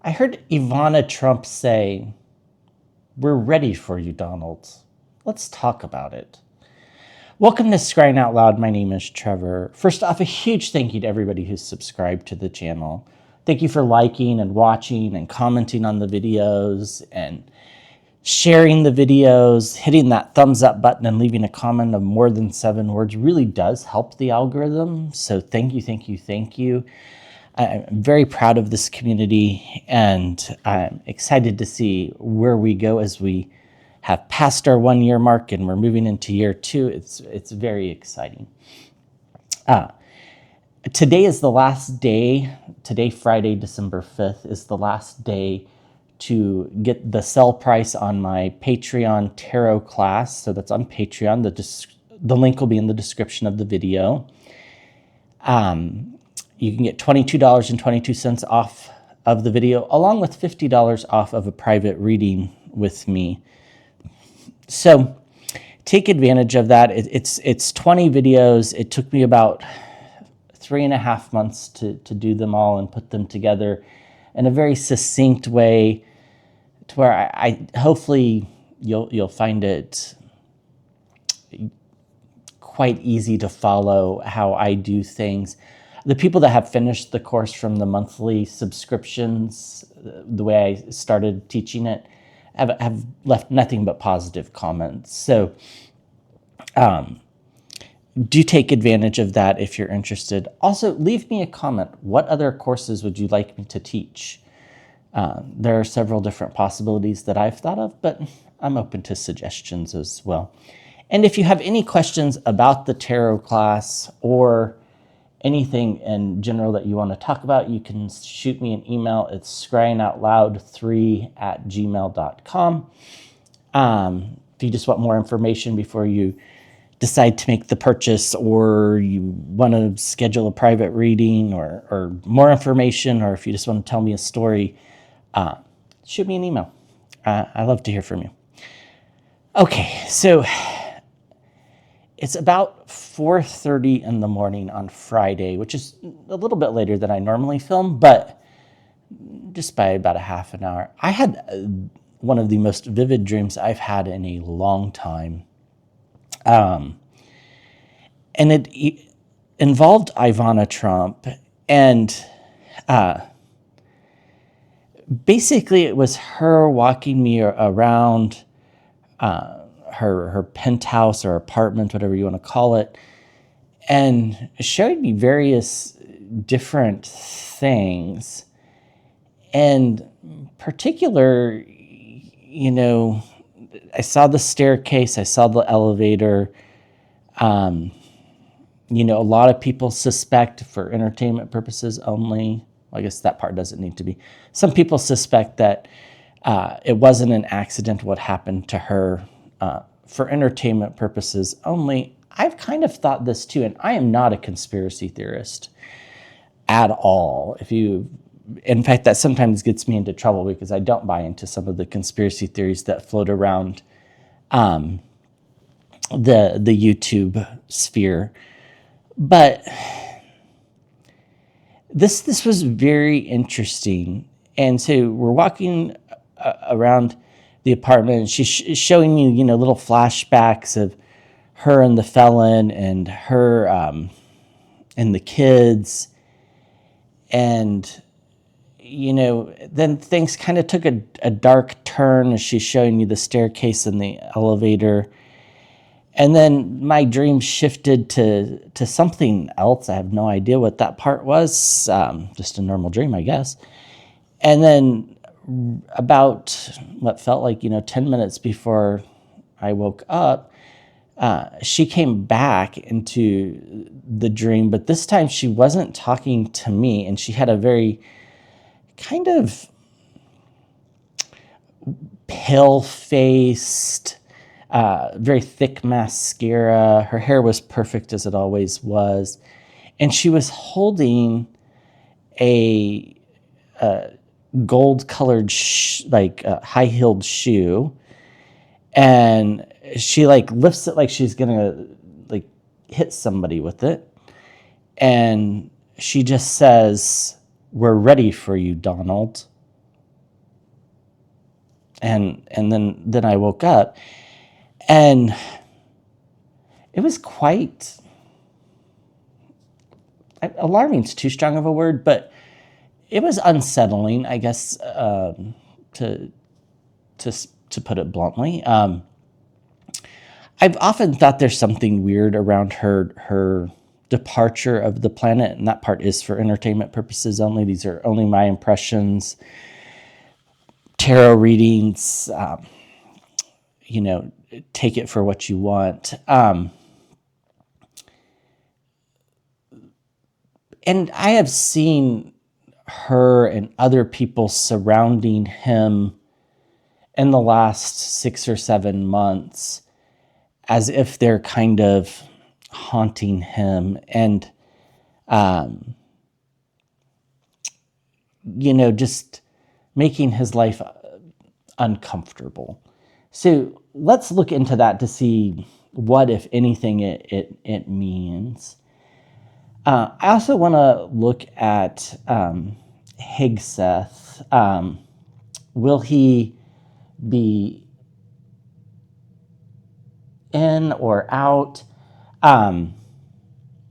I heard Ivana Trump say, "We're ready for you, Donald. Let's talk about it." Welcome to Scrying Out Loud. My name is Trevor. First off, a huge thank you to everybody who's subscribed to the channel. Thank you for liking and watching and commenting on the videos and sharing the videos. Hitting that thumbs up button and leaving a comment of more than 7 words really does help the algorithm. So thank you, thank you, thank you. I'm very proud of this community, and I'm excited to see where we go as we have passed our 1-year mark and we're moving into year 2. It's very exciting. Today is the last day. Today, Friday, December 5th, is the last day to get the sell price on my Patreon tarot class. So that's on Patreon. The link will be in the description of the video. You can get $22.22 off of the video, along with $50 off of a private reading with me. So take advantage of that. It's 20 videos. It took me about 3.5 months to do them all and put them together in a very succinct way, to where I hopefully you'll find it quite easy to follow how I do things. The people that have finished the course from the monthly subscriptions, the way I started teaching it, have left nothing but positive comments. So do take advantage of that if you're interested. Also, leave me a comment. What other courses would you like me to teach? There are several different possibilities that I've thought of, but I'm open to suggestions as well. And if you have any questions about the tarot class or anything in general that you want to talk about, you can shoot me an email. It's scryingoutloud3@gmail.com. If you just want more information before you decide to make the purchase, or you want to schedule a private reading or more information, or if you just want to tell me a story, shoot me an email. I love to hear from you. Okay, so it's about 4:30 in the morning on Friday, which is a little bit later than I normally film, but just by about a half an hour. I had one of the most vivid dreams I've had in a long time. And it involved IVANA Trump, and basically it was her walking me around her penthouse or apartment, whatever you want to call it, and showing me various different things. And particular, I saw the staircase, I saw the elevator. A lot of people suspect, for entertainment purposes only, well, I guess that part doesn't need to be. Some people suspect that it wasn't an accident what happened to her, for entertainment purposes only. I've kind of thought this too, and I am not a conspiracy theorist at all. In fact, that sometimes gets me into trouble because I don't buy into some of the conspiracy theories that float around the YouTube sphere. But this was very interesting. And so we're walking around the apartment, and she's showing me, little flashbacks of her and the felon and her and the kids. And, then things kind of took a dark turn as she's showing me the staircase and the elevator. And then my dream shifted to something else. I have no idea what that part was. Just a normal dream, I guess. And then about what felt like, 10 minutes before I woke up, she came back into the dream, but this time she wasn't talking to me, and she had a very kind of pale-faced, very thick mascara. Her hair was perfect as it always was, and she was holding a gold-colored, high-heeled shoe, and she lifts it like she's gonna hit somebody with it, and she just says, "We're ready for you, Donald. And then I woke up, and it was quite alarming. Is too strong of a word, but it was unsettling, I guess, to put it bluntly. I've often thought there's something weird around her departure of the planet, and that part is for entertainment purposes only. These are only my impressions, tarot readings, take it for what you want. And I have seen her and other people surrounding him in the last 6 or 7 months as if they're kind of haunting him and, just making his life uncomfortable. So let's look into that to see what, if anything, it means. I also want to look at HEGSETH. Will he be in or out?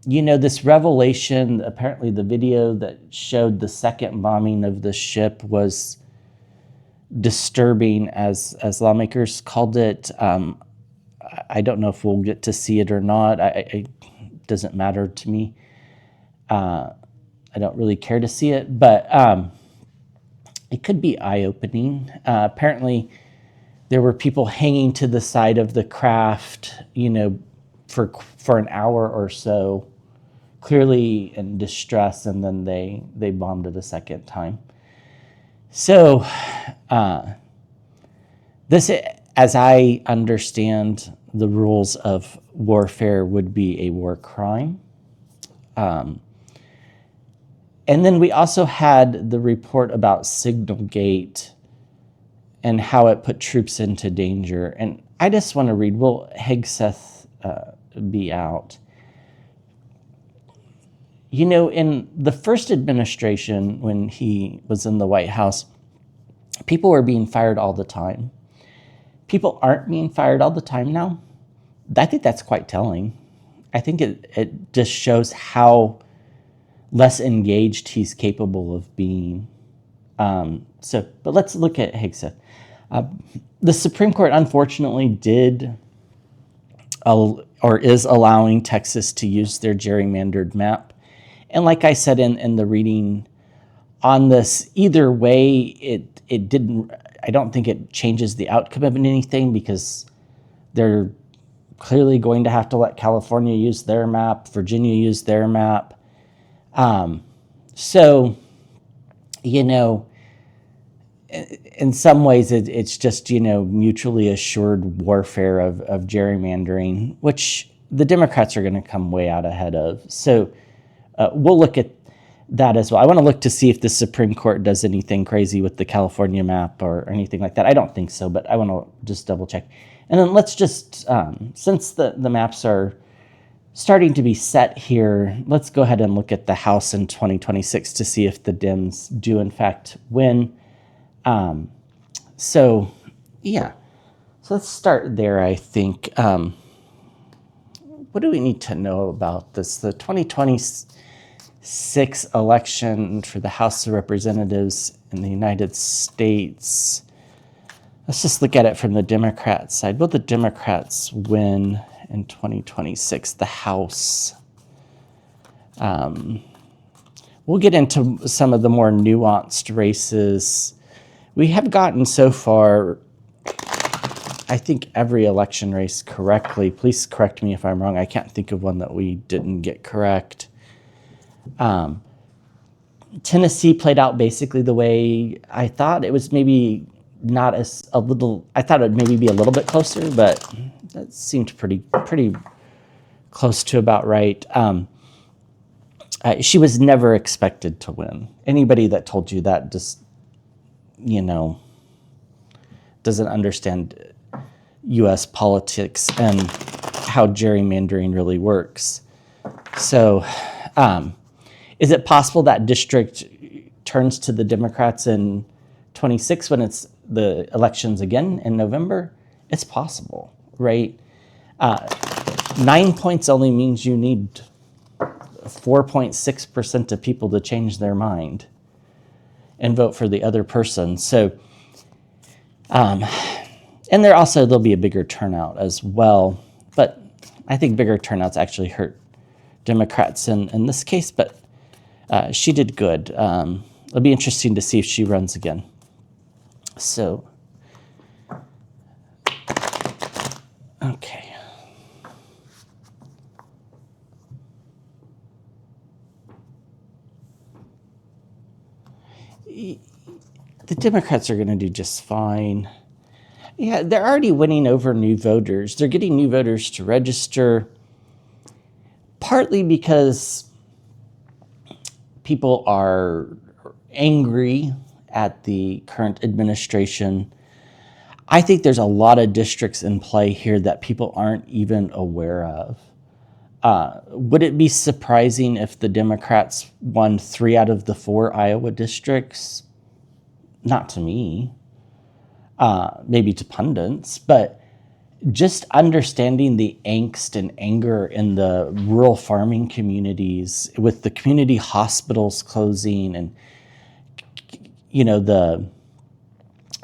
This revelation, apparently the video that showed the second bombing of the ship was disturbing, as lawmakers called it. I don't know if we'll get to see it or not. It doesn't matter to me. I don't really care to see it, but it could be eye-opening. Apparently, there were people hanging to the side of the craft, for an hour or so, clearly in distress, and then they bombed it a second time. So, this, as I understand the rules of warfare, would be a war crime. And then we also had the report about Signalgate and how it put troops into danger. And I just want to read, will HEGSETH be out? In the first administration, when he was in the White House, people were being fired all the time. People aren't being fired all the time now. I think that's quite telling. I think it just shows how less engaged he's capable of being. But let's look at HEGSETH. The Supreme Court, unfortunately, did or is allowing Texas to use their gerrymandered map. And like I said in the reading on this, either way, it didn't. I don't think it changes the outcome of anything, because they're clearly going to have to let California use their map, Virginia use their map. So, in some ways, it's just, mutually assured warfare of gerrymandering, which the Democrats are going to come way out ahead of. So we'll look at that as well. I want to look to see if the Supreme Court does anything crazy with the California map or anything like that. I don't think so, but I want to just double check. And then let's just, since the maps are starting to be set here, let's go ahead and look at the House in 2026 to see if the Dems do in fact win. So let's start there, I think. What do we need to know about this? The 2026 election for the House of Representatives in the United States. Let's just look at it from the Democrat side. Will the Democrats win in 2026, the House? We'll get into some of the more nuanced races. We have gotten so far, I think, every election race correctly. Please correct me if I'm wrong. I can't think of one that we didn't get correct. Tennessee played out basically the way I thought. It was maybe not as a little, I thought it would maybe be a little bit closer, but that seemed pretty close to about right. She was never expected to win. Anybody that told you that just, doesn't understand U.S. politics and how gerrymandering really works. So, is it possible that district turns to the Democrats in 26, when it's the elections again in November, it's possible, right? 9 points only means you need 4.6% of people to change their mind and vote for the other person. So, and there'll be a bigger turnout as well. But I think bigger turnouts actually hurt Democrats in this case, but she did good. It'll be interesting to see if she runs again. So, okay. The Democrats are going to do just fine. Yeah, they're already winning over new voters. They're getting new voters to register, partly because people are angry at the current administration. I think there's a lot of districts in play here that people aren't even aware of. Would it be surprising if the Democrats won 3 out of the 4 Iowa districts? Not to me. Maybe to pundits, but just understanding the angst and anger in the rural farming communities with the community hospitals closing and, the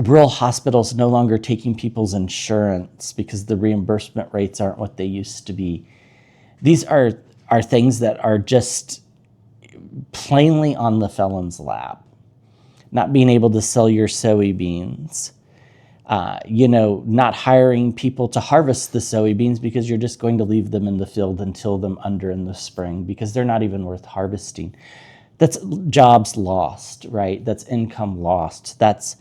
rural hospitals no longer taking people's insurance because the reimbursement rates aren't what they used to be. These are things that are just plainly on the felon's lap. Not being able to sell your soybeans, not hiring people to harvest the soybeans because you're just going to leave them in the field and till them under in the spring because they're not even worth harvesting. That's jobs lost, right? That's income lost. That's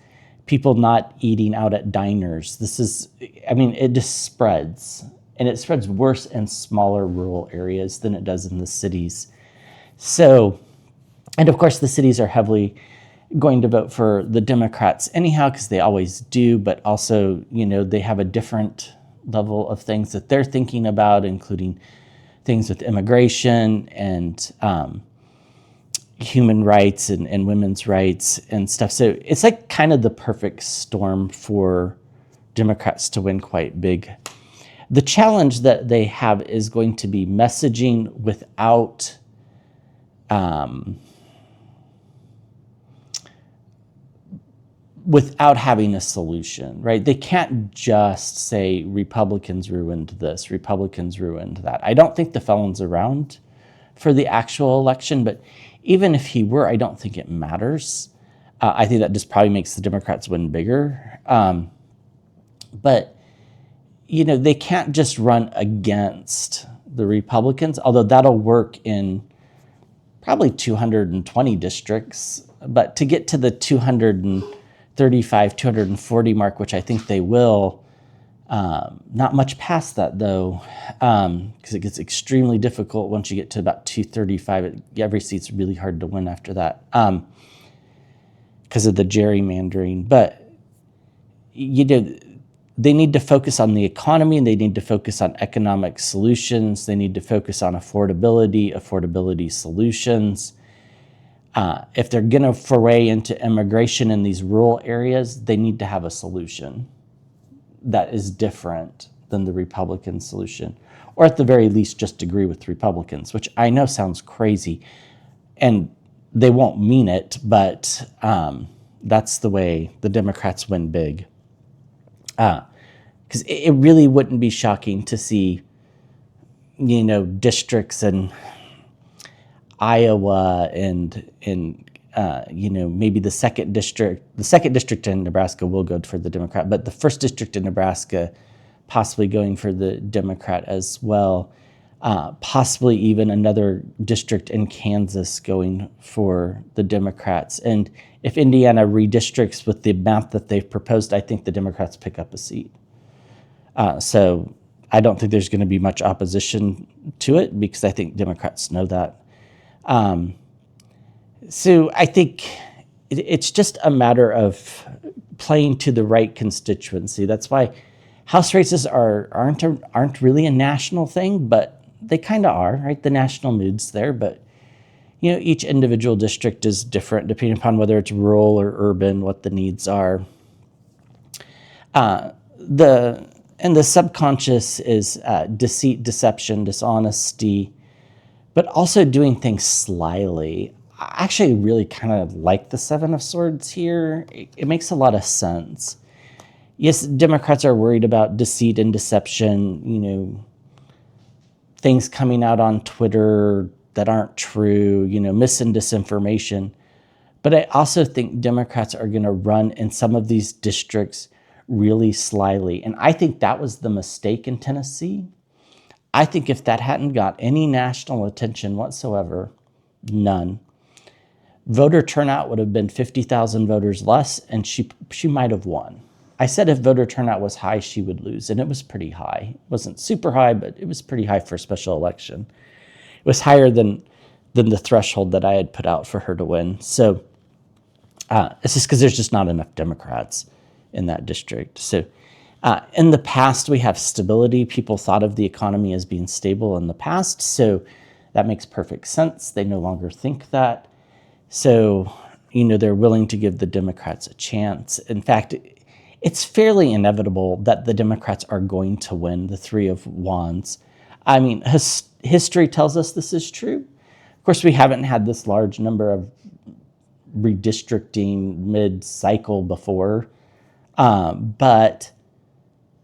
people not eating out at diners. It just spreads. And it spreads worse in smaller rural areas than it does in the cities. So, and of course the cities are heavily going to vote for the Democrats anyhow, because they always do, but also, they have a different level of things that they're thinking about, including things with immigration and human rights and women's rights and stuff. So it's like kind of the perfect storm for Democrats to win quite big. The challenge that they have is going to be messaging without having a solution, right? They can't just say Republicans ruined this, Republicans ruined that. I don't think the felon's around for the actual election, but even if he were, I don't think it matters. I think that just probably makes the Democrats win bigger. But they can't just run against the Republicans, although that'll work in probably 220 districts. But to get to the 235, 240 mark, which I think they will, not much past that though, because it gets extremely difficult once you get to about 235. Every seat's really hard to win after that because of the gerrymandering. But they need to focus on the economy, and they need to focus on economic solutions. They need to focus on affordability solutions. If they're going to foray into immigration in these rural areas, they need to have a solution that is different than the Republican solution, or at the very least just agree with Republicans, which I know sounds crazy, and they won't mean it, but that's the way the Democrats win big. Because it really wouldn't be shocking to see, districts in Iowa and maybe the second district in Nebraska will go for the Democrat, but the first district in Nebraska possibly going for the Democrat as well. Possibly even another district in Kansas going for the Democrats. And if Indiana redistricts with the map that they've proposed, I think the Democrats pick up a seat. So I don't think there's going to be much opposition to it because I think Democrats know that. So I think it's just a matter of playing to the right constituency. That's why House races aren't really a national thing, but they kind of are, right? The national mood's there, but Each individual district is different depending upon whether it's rural or urban, what the needs are. The subconscious is deceit, deception, dishonesty, but also doing things slyly. I actually really kind of like the Seven of Swords here. It makes a lot of sense. Yes, Democrats are worried about deceit and deception, things coming out on Twitter that aren't true, mis and disinformation. But I also think Democrats are going to run in some of these districts really slyly. And I think that was the mistake in Tennessee. I think if that hadn't got any national attention whatsoever, none, voter turnout would have been 50,000 voters less, and she might have won. I said if voter turnout was high, she would lose, and it was pretty high. It wasn't super high, but it was pretty high for a special election. It was higher than the threshold that I had put out for her to win. So it's just because there's just not enough Democrats in that district. So in the past, we have stability. People thought of the economy as being stable in the past, so that makes perfect sense. They no longer think that. So, they're willing to give the Democrats a chance. In fact, it's fairly inevitable that the Democrats are going to win the Three of Wands. I mean, history tells us this is true. Of course, we haven't had this large number of redistricting mid-cycle before. But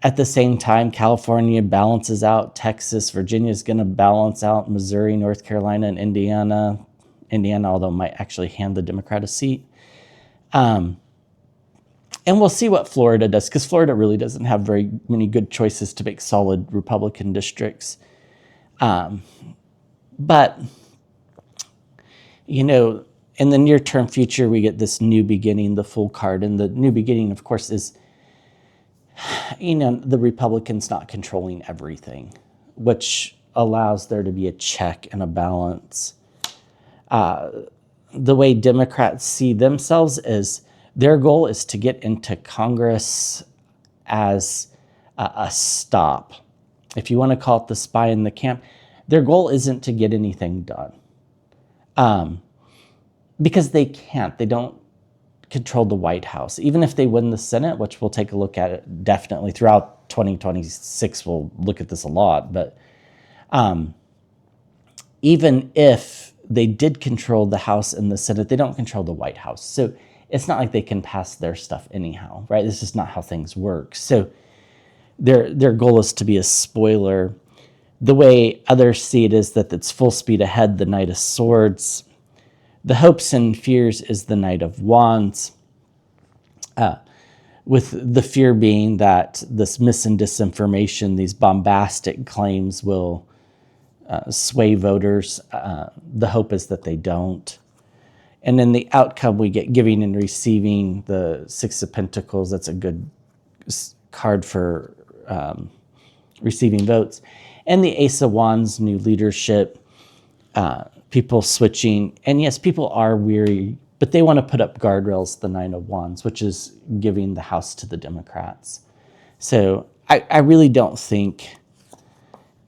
at the same time, California balances out Texas. Virginia is going to balance out Missouri, North Carolina, and Indiana. Indiana, although, might actually hand the Democrat a seat. And we'll see what Florida does, because Florida really doesn't have very many good choices to make solid Republican districts. But, in the near-term future, we get this new beginning, the Fool card. And the new beginning, of course, is, the Republicans not controlling everything, which allows there to be a check and a balance. The way Democrats see themselves is their goal is to get into Congress as a stop. If you want to call it the spy in the camp, their goal isn't to get anything done. Because they can't. They don't control the White House. Even if they win the Senate, which we'll take a look at it definitely throughout 2026, we'll look at this a lot. But even if they did control the House and the Senate, they don't control the White House. So it's not like they can pass their stuff anyhow, right? This is not how things work. So their goal is to be a spoiler. The way others see it is that it's full speed ahead, the Knight of Swords. The hopes and fears is the Knight of Wands, with the fear being that this mis and disinformation, these bombastic claims will sway voters. The hope is that they don't. And in the outcome, we get giving and receiving, the Six of Pentacles. That's a good card for receiving votes. And the Ace of Wands, new leadership, people switching. And yes, people are weary, but they want to put up guardrails, the Nine of Wands, which is giving the House to the Democrats. So I really don't think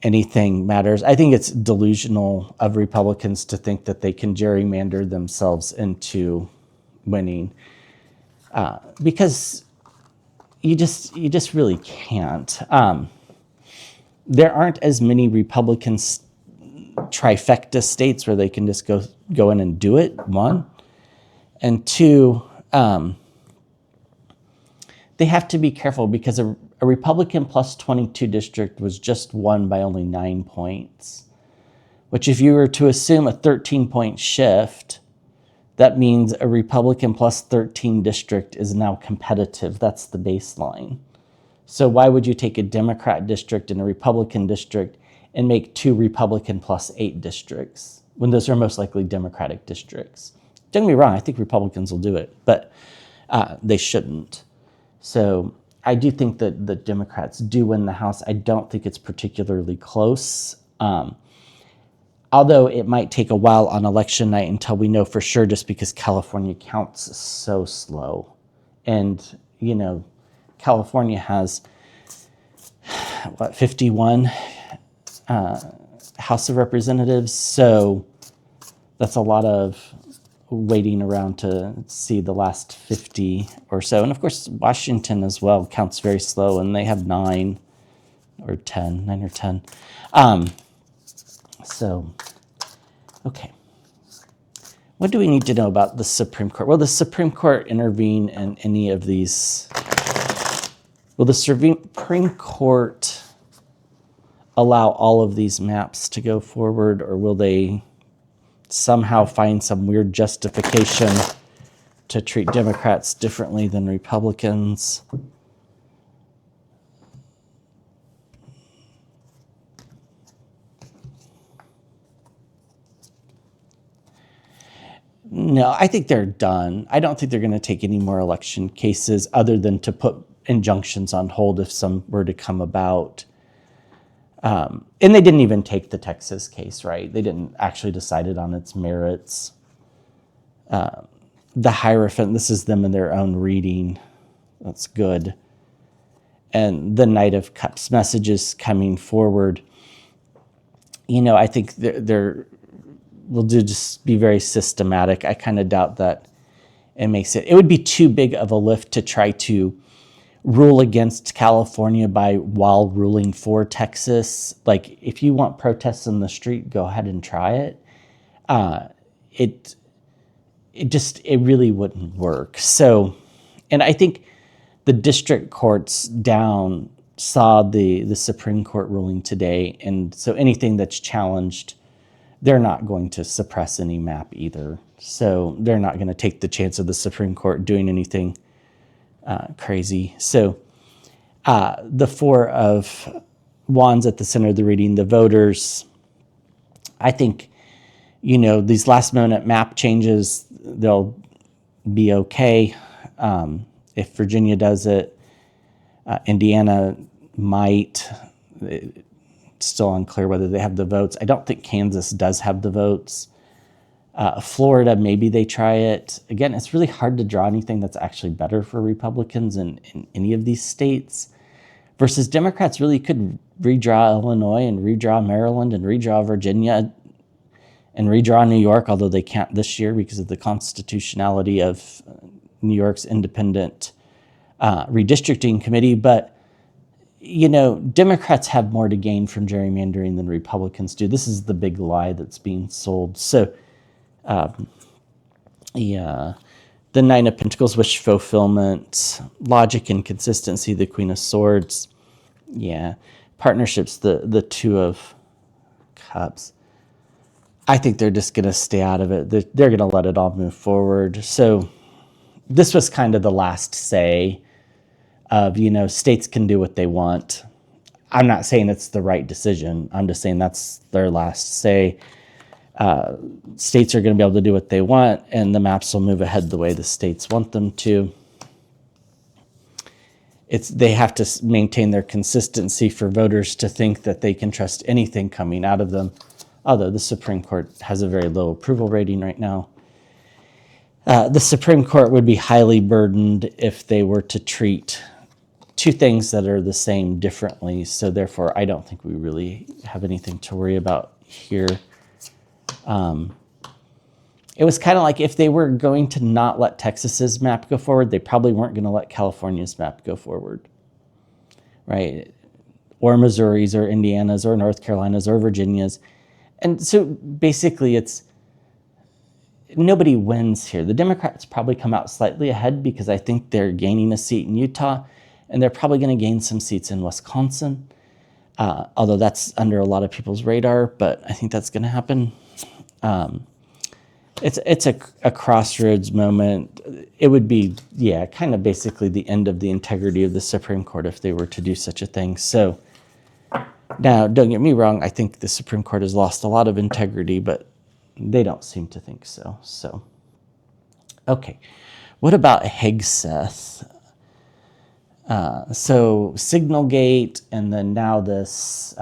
anything matters. I think it's delusional of Republicans to think that they can gerrymander themselves into winning, because you just really can't. There aren't as many Republican trifecta states where they can just go in and do it, one. And two, they have to be careful, because a Republican plus 22 district was just won by only 9 points, which if you were to assume a 13-point shift, that means a Republican plus 13 district is now competitive. That's the baseline. So why would you take a Democrat district and a Republican district and make 2 Republican plus 8 districts when those are most likely Democratic districts? Don't get me wrong, I think Republicans will do it, but they shouldn't. So I do think that the Democrats do win the House. I don't think it's particularly close, although it might take a while on election night until we know for sure, just because California counts so slow. And, California has, 51 House of Representatives. So That's a lot of waiting around to see the last 50 or so. And of course, Washington as well counts very slow, and they have 9 or 10. So, okay. What do we need to know about the Supreme Court? Will the Supreme Court intervene in any of these? Will the Supreme Court allow all of these maps to go forward, or will they somehow find some weird justification to treat Democrats differently than Republicans? No, I think they're done. I don't think they're going to take any more election cases other than to put injunctions on hold if some were to come about. And they didn't even take the Texas case, right? They didn't actually decide it on its merits. The Hierophant, this is them in their own reading. That's good. And the Knight of Cups messages coming forward. You know, I think we'll just be very systematic. I kind of doubt that it makes it. It would be too big of a lift to try to rule against California while ruling for Texas. Like, if you want protests in the street, go ahead and try it. It really wouldn't work. So, and I think the district courts down saw the Supreme Court ruling today, and so anything that's challenged, they're not going to suppress any map either. So they're not going to take the chance of the Supreme Court doing anything crazy. So the 4 of Wands at the center of the reading, the voters, I think, you know, these last minute map changes, they'll be okay. If Virginia does it, Indiana might. It's still unclear whether they have the votes. I don't think Kansas does have the votes. Florida, maybe they try it. Again, it's really hard to draw anything that's actually better for Republicans in any of these states. Versus Democrats really could redraw Illinois and redraw Maryland and redraw Virginia and redraw New York, although they can't this year because of the constitutionality of New York's independent redistricting committee. But, you know, Democrats have more to gain from gerrymandering than Republicans do. This is the big lie that's being sold. So, the 9 of Pentacles, wish fulfillment, logic and consistency, the Queen of Swords. Yeah. Partnerships, the 2 of Cups. I think they're just going to stay out of it. They're going to let it all move forward. So this was kind of the last say of, you know, states can do what they want. I'm not saying it's the right decision. I'm just saying that's their last say. States are going to be able to do what they want, and the maps will move ahead the way the states want them to. They have to maintain their consistency for voters to think that they can trust anything coming out of them, although the Supreme Court has a very low approval rating right now. The Supreme Court would be highly burdened if they were to treat 2 things that are the same differently, so therefore I don't think we really have anything to worry about here. It was kind of like if they were going to not let Texas's map go forward, they probably weren't going to let California's map go forward, right? Or Missouri's or Indiana's or North Carolina's or Virginia's. And so basically nobody wins here. The Democrats probably come out slightly ahead because I think they're gaining a seat in Utah, and they're probably going to gain some seats in Wisconsin, although that's under a lot of people's radar, but I think that's going to happen. It's a crossroads moment. It would be, yeah, kind of basically the end of the integrity of the Supreme Court if they were to do such a thing. So now, don't get me wrong, I think the Supreme Court has lost a lot of integrity, but they don't seem to think so. So, okay. What about HEGSETH? So Signalgate, and then now this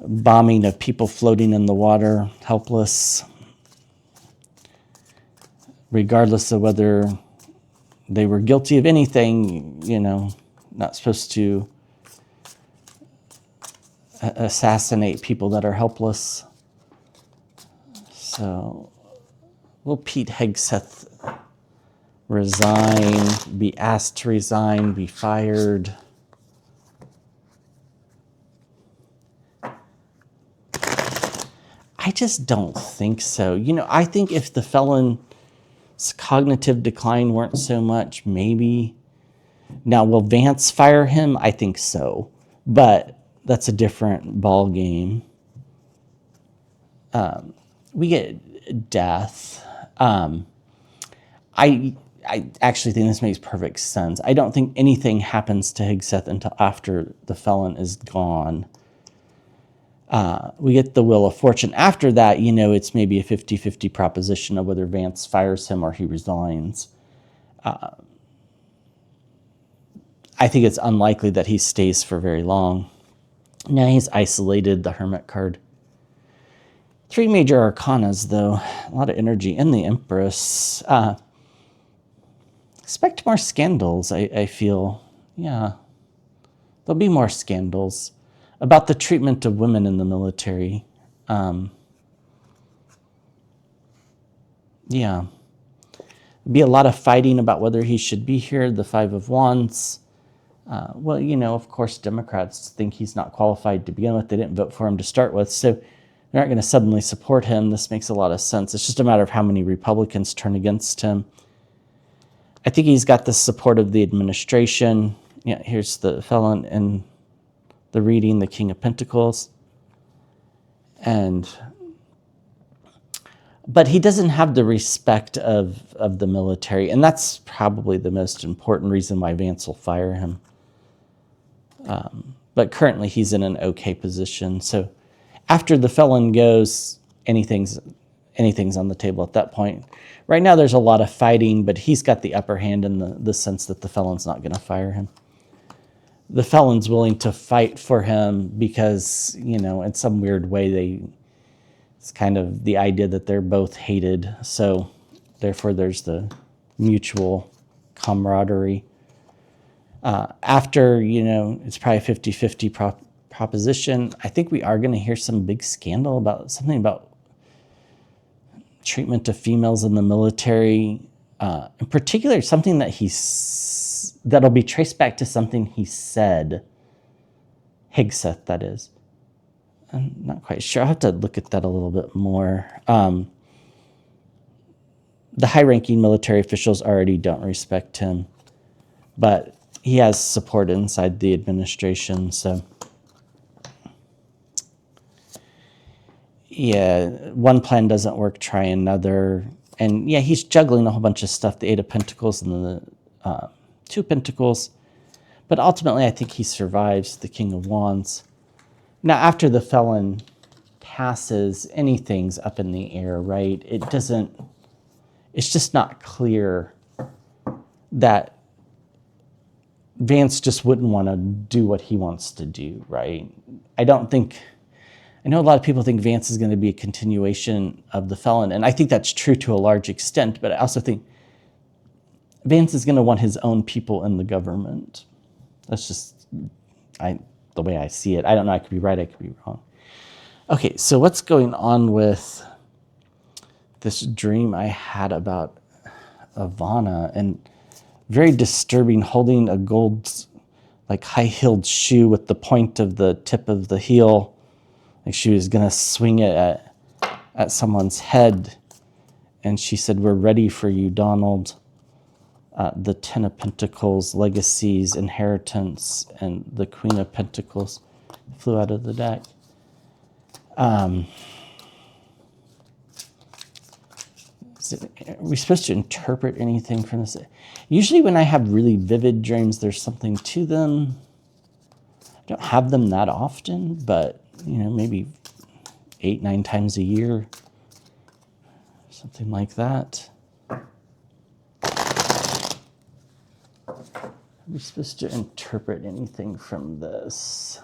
bombing of people floating in the water, helpless, regardless of whether they were guilty of anything, you know, not supposed to assassinate people that are helpless. So will Pete Hegseth resign, be asked to resign, be fired? I just don't think so. You know, I think if the felon's cognitive decline weren't so much, maybe. Now, will Vance fire him? I think so. But that's a different ball game. We get death. I actually think this makes perfect sense. I don't think anything happens to Hegseth until after the felon is gone. We get the Wheel of Fortune. After that, you know, it's maybe a 50-50 proposition of whether Vance fires him or he resigns. I think it's unlikely that he stays for very long. Now he's isolated, the Hermit card. 3 major arcanas, though. A lot of energy. And the Empress. Expect more scandals, I feel. Yeah. There'll be more scandals about the treatment of women in the military. Yeah. Be a lot of fighting about whether he should be here, the 5 of Wands. Well, you know, of course, Democrats think he's not qualified to begin with. They didn't vote for him to start with, so they're not going to suddenly support him. This makes a lot of sense. It's just a matter of how many Republicans turn against him. I think he's got the support of the administration. Yeah, here's the felon in the reading, the King of Pentacles. But he doesn't have the respect of the military, and that's probably the most important reason why Vance will fire him. But currently he's in an okay position. So after the felon goes, anything's on the table at that point. Right now there's a lot of fighting, but he's got the upper hand in the sense that the felon's not going to fire him. The felon's willing to fight for him because, you know, in some weird way it's kind of the idea that they're both hated. So therefore there's the mutual camaraderie. After, you know, it's probably a 50-50 proposition. I think we are going to hear some big scandal about something about treatment of females in the military. In particular, something that'll be traced back to something he said. HEGSETH, that is. I'm not quite sure. I'll have to look at that a little bit more. The high-ranking military officials already don't respect him, but he has support inside the administration, so yeah, one plan doesn't work, try another. And yeah, he's juggling a whole bunch of stuff, the 8 of Pentacles and the 2 Pentacles. But ultimately, I think he survives, the King of Wands. Now, after the felon passes, anything's up in the air, right? It's just not clear that Vance just wouldn't want to do what he wants to do, right? I know a lot of people think Vance is going to be a continuation of the felon, and I think that's true to a large extent, but I also think Vance is going to want his own people in the government. That's just the way I see it. I don't know, I could be right, I could be wrong. Okay, so what's going on with this dream I had about IVANA? And very disturbing, holding a gold, like high-heeled shoe with the point of the tip of the heel. Like she was going to swing it at someone's head. And she said, "We're ready for you, Donald." The 10 of Pentacles, legacies, inheritance, and the Queen of Pentacles flew out of the deck. Are we supposed to interpret anything from this? Usually when I have really vivid dreams, there's something to them. I don't have them that often, but, you know, maybe 8-9 times a year, something like that. Are we supposed to interpret anything from this?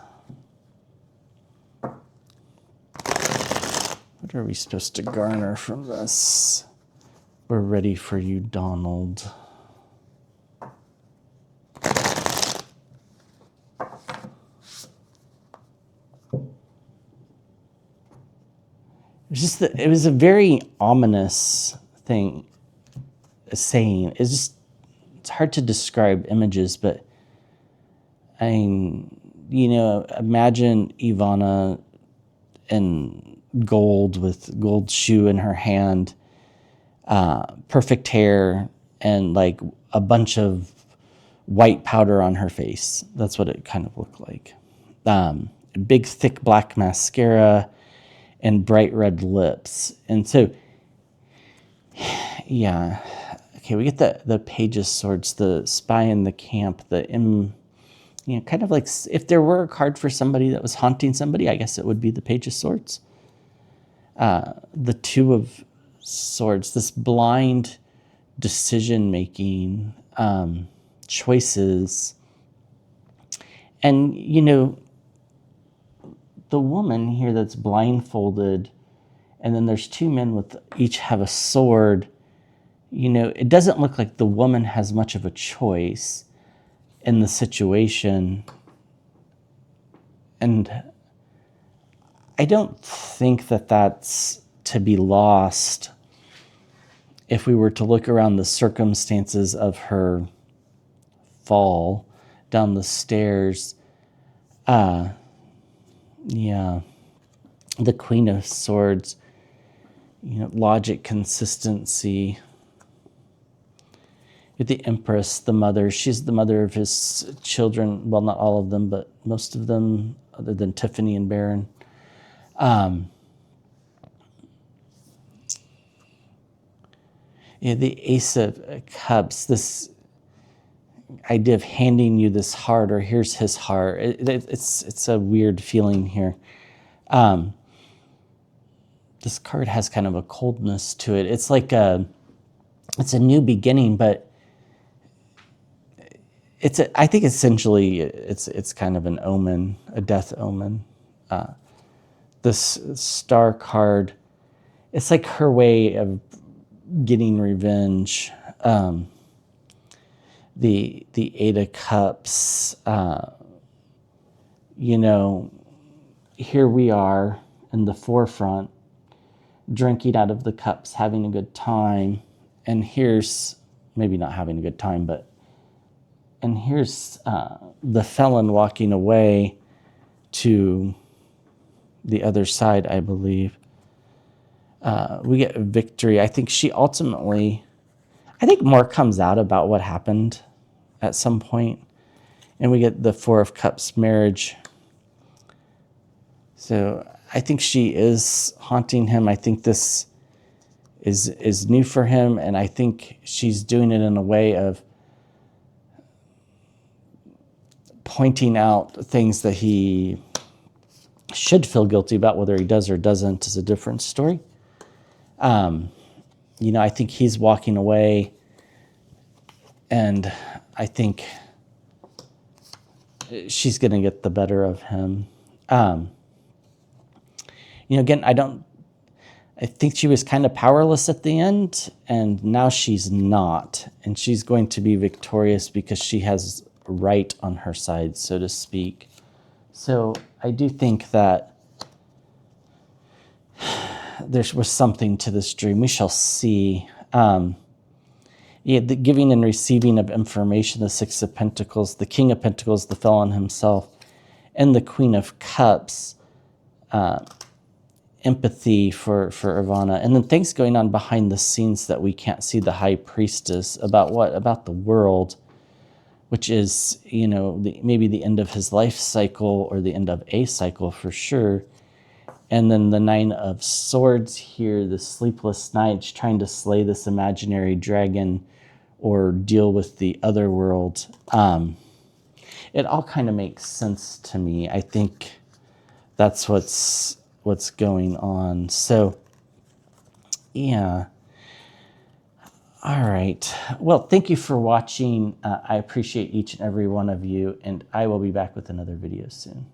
What are we supposed to garner from this? We're ready for you, Donald. it was a very ominous saying. It's hard to describe images, but imagine IVANA in gold with gold shoe in her hand, perfect hair, and like a bunch of white powder on her face. That's what it kind of looked like. Big, thick black mascara and bright red lips. And so, yeah. Okay, we get the Page of Swords, the spy in the camp, kind of like if there were a card for somebody that was haunting somebody, I guess it would be the Page of Swords. The Two of Swords, this blind decision-making, choices. And, the woman here that's blindfolded, and then there's two men with each have a sword. It doesn't look like the woman has much of a choice in the situation. And I don't think that that's to be lost if we were to look around the circumstances of her fall down the stairs. Yeah, the Queen of Swords, logic, consistency. The Empress, the mother, she's the mother of his children. Well, not all of them, but most of them, other than Tiffany and Baron. The Ace of Cups, this idea of handing you this heart, or here's his heart. It's a weird feeling here. This card has kind of a coldness to it. It's like it's a new beginning, but I think essentially it's kind of an omen, a death omen. This Star card, it's like her way of getting revenge. The Eight of Cups, here we are in the forefront, drinking out of the cups, having a good time. And here's, maybe not having a good time, and here's the felon walking away to the other side, I believe. We get victory. I think more comes out about what happened at some point. And we get the Four of Cups, marriage. So I think she is haunting him. I think this is new for him. And I think she's doing it in a way of pointing out things that he should feel guilty about. Whether he does or doesn't is a different story. I think he's walking away, and I think she's going to get the better of him. Again, I think she was kind of powerless at the end, and now she's not. And she's going to be victorious because she has right on her side, so to speak. So I do think that there was something to this dream. We shall see. The giving and receiving of information, the Six of Pentacles, the King of Pentacles, the felon himself, and the Queen of Cups, empathy for IVANA. And then things going on behind the scenes that we can't see, the High Priestess, about what? About the world, which is, maybe the end of his life cycle, or the end of a cycle for sure. And then the Nine of Swords here, the sleepless nights, trying to slay this imaginary dragon or deal with the other world. It all kind of makes sense to me. I think that's what's going on. So, yeah. All right. Well, thank you for watching. I appreciate each and every one of you, and I will be back with another video soon.